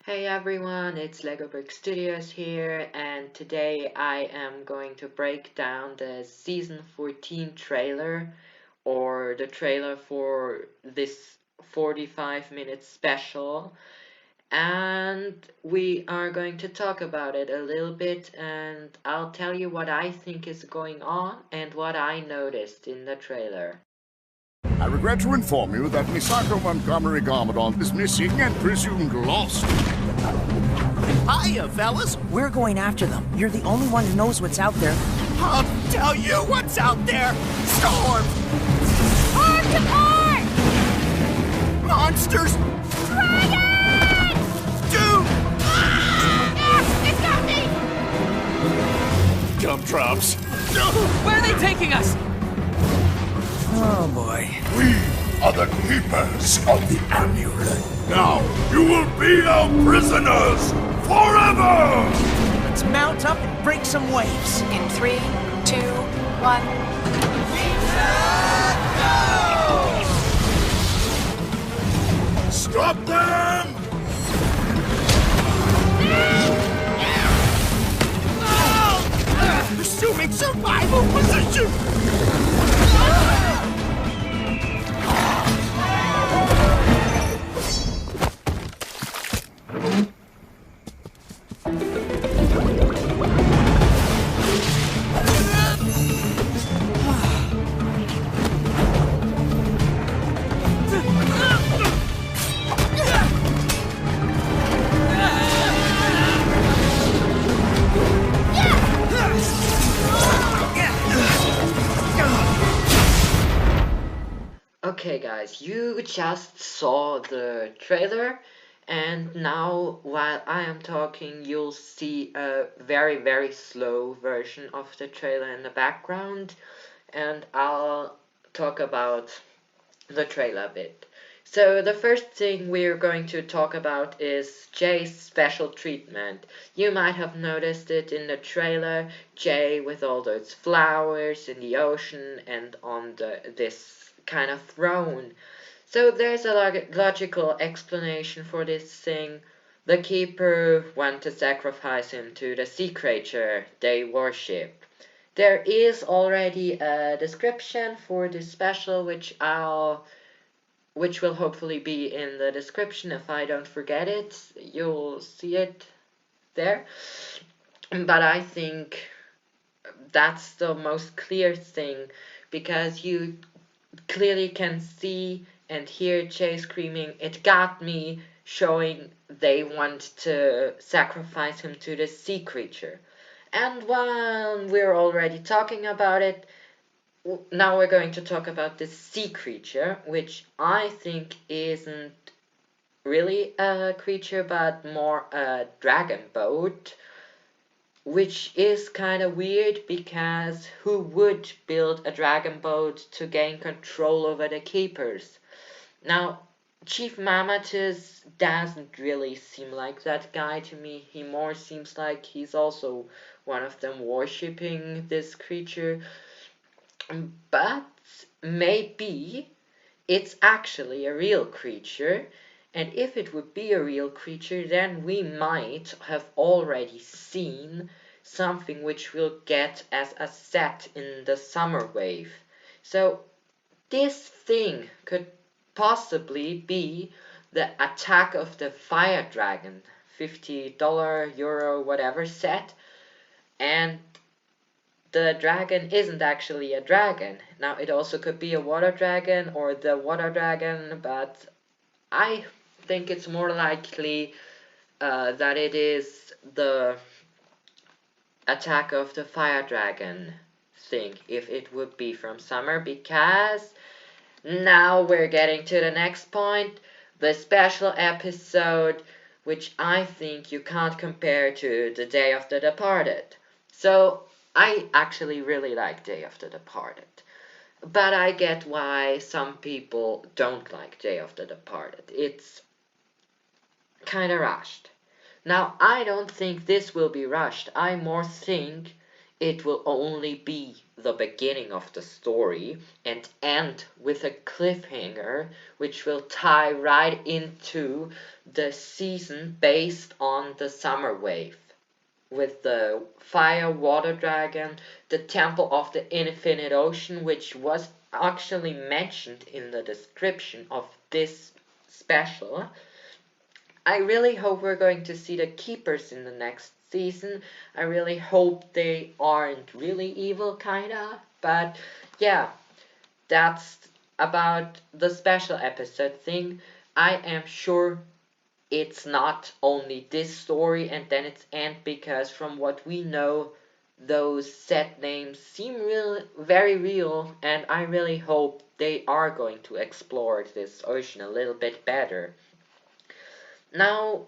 Hey everyone, it's Lego Brick Studios here, and today I am going to break down the Season 14 trailer, or the trailer for this 45-minute special, and we are going to talk about it a little bit, and I'll tell you what I think is going on and what I noticed in the trailer. I regret to inform you that Misako Montgomery Garmadon is missing and presumed lost. Hiya, fellas. We're going after them. You're the only one who knows what's out there. I'll tell you what's out there. Storm! Hard! Monsters! Dragon! Doom! It's got me! Gumdrops! Where are they taking us? Oh boy. We are the keepers of the amulet. Now, you will be our prisoners forever! Let's mount up and break some waves. In 3, 2, 1. Stop them! Assuming survival position! Okay guys, you just saw the trailer, and now while I am talking you'll see a very slow version of the trailer in the background, and I'll talk about the trailer a bit. So the first thing we're going to talk about is Jay's special treatment. You might have noticed it in the trailer, Jay with all those flowers in the ocean and on this kind of throne. So there's a logical explanation for this thing. The keeper want to sacrifice him to the sea creature they worship. There is already a description for this special which will hopefully be in the description. If I don't forget it, you'll see it there. But I think that's the most clear thing, because you clearly can see and hear Jay screaming, "It got me," showing they want to sacrifice him to the sea creature. And while we're already talking about it, now we're going to talk about this sea creature, which I think isn't really a creature but more a dragon boat, which is kind of weird because who would build a dragon boat to gain control over the keepers? Now, Chief Mammotus doesn't really seem like that guy to me. He more seems like he's also one of them worshipping this creature. But maybe it's actually a real creature, and if it would be a real creature, then we might have already seen something which we'll get as a set in the summer wave. So this thing could possibly be the Attack of the Fire Dragon, $50, euro, whatever set, and the dragon isn't actually a dragon. Now, it also could be a water dragon or the water dragon, but I think it's more likely that it is the Attack of the Fire Dragon thing, if it would be from summer, because now we're getting to the next point, the special episode, which I think you can't compare to the Day of the Departed. So I actually really like Day of the Departed, but I get why some people don't like Day of the Departed. It's kind of rushed. Now, I don't think this will be rushed. I more think it will only be the beginning of the story and end with a cliffhanger which will tie right into the season based on the summer wave with the fire water dragon, the temple of the infinite ocean, which was actually mentioned in the description of this special. I really hope we're going to see the keepers in the next season. I really hope they aren't really evil, kinda. But yeah, that's about the special episode thing. I am sure it's not only this story and then its end, because from what we know, those set names seem very real, and I really hope they are going to explore this ocean a little bit better. Now,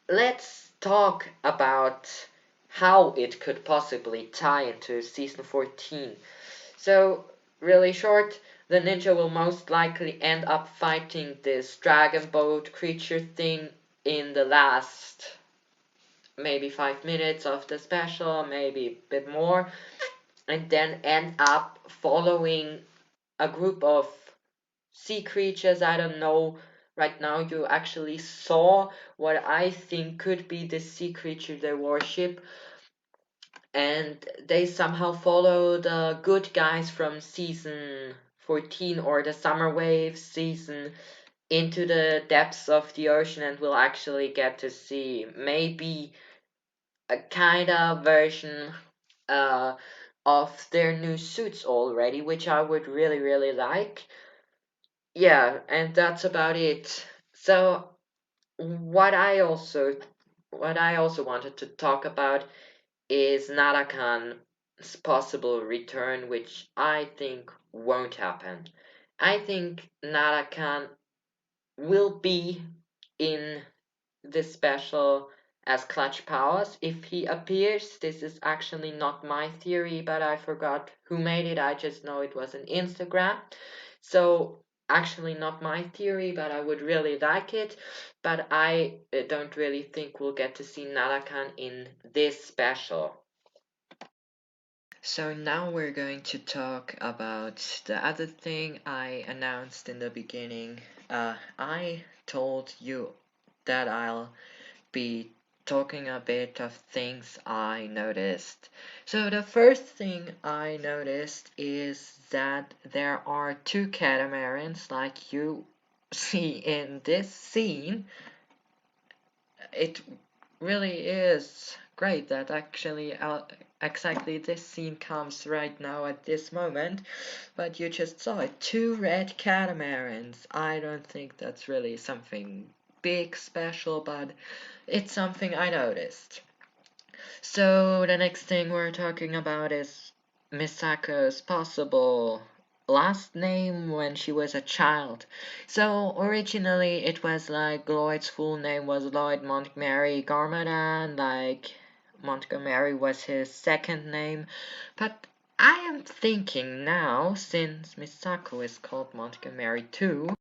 let's talk about how it could possibly tie into season 14. So, really short, the ninja will most likely end up fighting this dragon boat creature thing in the last maybe 5 minutes of the special, maybe a bit more, and then end up following a group of sea creatures. I don't know. Right now, you actually saw what I think could be the sea creature they worship, and they somehow follow the good guys from season 14 or the summer wave season into the depths of the ocean, and we'll actually get to see maybe a kind of version uh, of their new suits already, which I would really like. Yeah, and that's about it. So what I also wanted to talk about is Nadakhan's possible return, which I think won't happen. I think Nadakahn will be in this special as Clutch Powers if he appears. This is actually not my theory, but I forgot who made it. I just know it was on Instagram. So actually not my theory, but I would really like it. But I don't really think we'll get to see Nadakahn in this special. So now we're going to talk about the other thing I announced in the beginning. I told you that I'll be talking a bit of things I noticed. So the first thing I noticed is that there are two catamarans like you see in this scene. It really is great that actually exactly this scene comes right now at this moment, but you just saw it. Two red catamarans. I don't think that's really something big special, but it's something I noticed. So the next thing we're talking about is Misako's possible last name when she was a child. So originally it was like Lloyd's full name was Lloyd Montgomery Garmadon, like Montgomery was his second name. But I am thinking now, since Misako is called Montgomery too,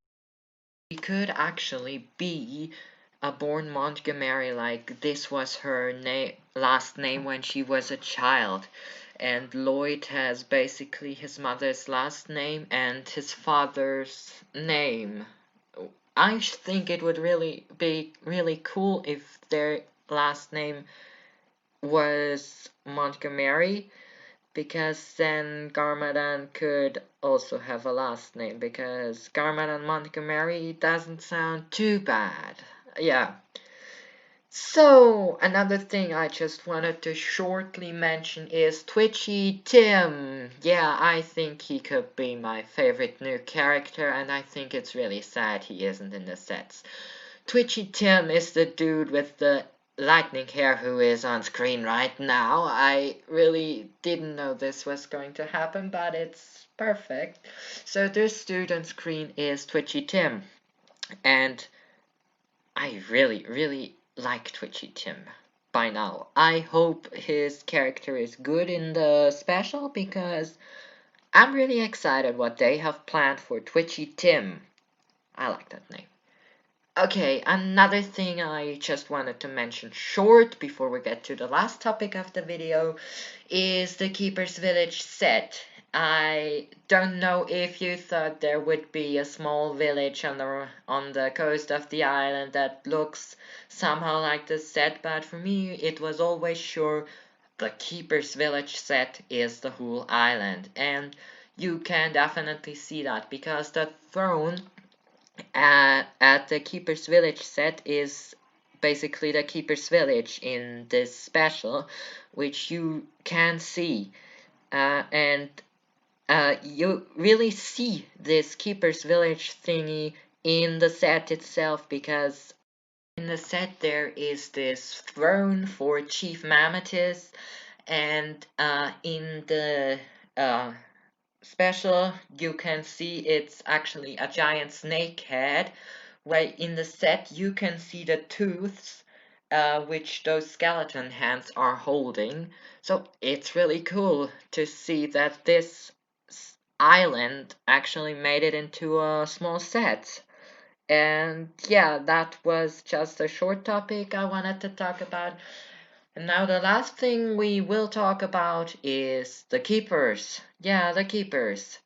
she could actually be a born Montgomery, like this was her last name when she was a child. And Lloyd has basically his mother's last name and his father's name. I think it would really be really cool if their last name was Montgomery, because then Garmadon could also have a last name, because Garmadon Montgomery doesn't sound too bad. Yeah. So, another thing I just wanted to shortly mention is Twitchy Tim. Yeah, I think he could be my favorite new character, and I think it's really sad he isn't in the sets. Twitchy Tim is the dude with the lightning hair who is on screen right now. I really didn't know this was going to happen, but it's perfect. So this dude on screen is Twitchy Tim, and I really like Twitchy Tim by now. I hope his character is good in the special, because I'm really excited what they have planned for Twitchy Tim. I like that name. Okay, another thing I just wanted to mention short before we get to the last topic of the video is the Keeper's Village set. I don't know if you thought there would be a small village on the coast of the island that looks somehow like the set, but for me it was always sure the Keeper's Village set is the whole island, and you can definitely see that because the throne at the Keeper's Village set is basically the Keeper's Village in this special, which you can see. And you really see this Keeper's Village thingy in the set itself, because in the set there is this throne for Chief Mammothus, and in the special you can see it's actually a giant snake head, where in the set you can see the tooths which those skeleton hands are holding. So it's really cool to see that this island actually made it into a small set. And yeah, that was just a short topic I wanted to talk about. And now the last thing we will talk about is the keepers. Yeah, the keepers.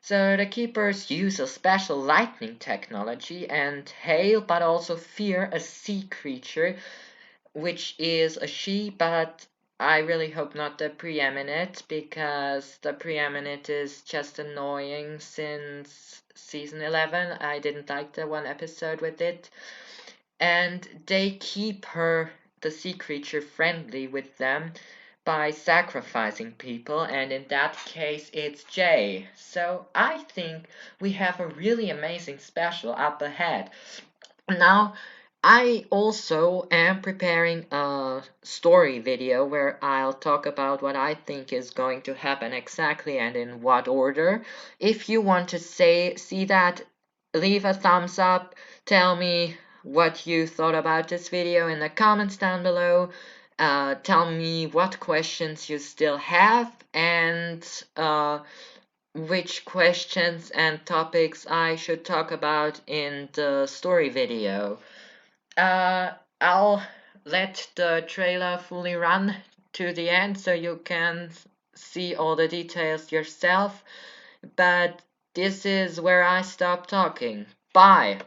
So the keepers use a special lightning technology and hail, but also fear a sea creature, which is a she, but I really hope not the preeminent, because the preeminent is just annoying since season 11. I didn't like the one episode with it. And they keep her, the sea creature, friendly with them by sacrificing people, and in that case it's Jay. So I think we have a really amazing special up ahead. Now, I also am preparing a story video where I'll talk about what I think is going to happen exactly and in what order. If you want to see that, leave a thumbs up, tell me what you thought about this video in the comments down below. Tell me what questions you still have, and which questions and topics I should talk about in the story video. I'll let the trailer fully run to the end so you can see all the details yourself, but this is where I stop talking. Bye!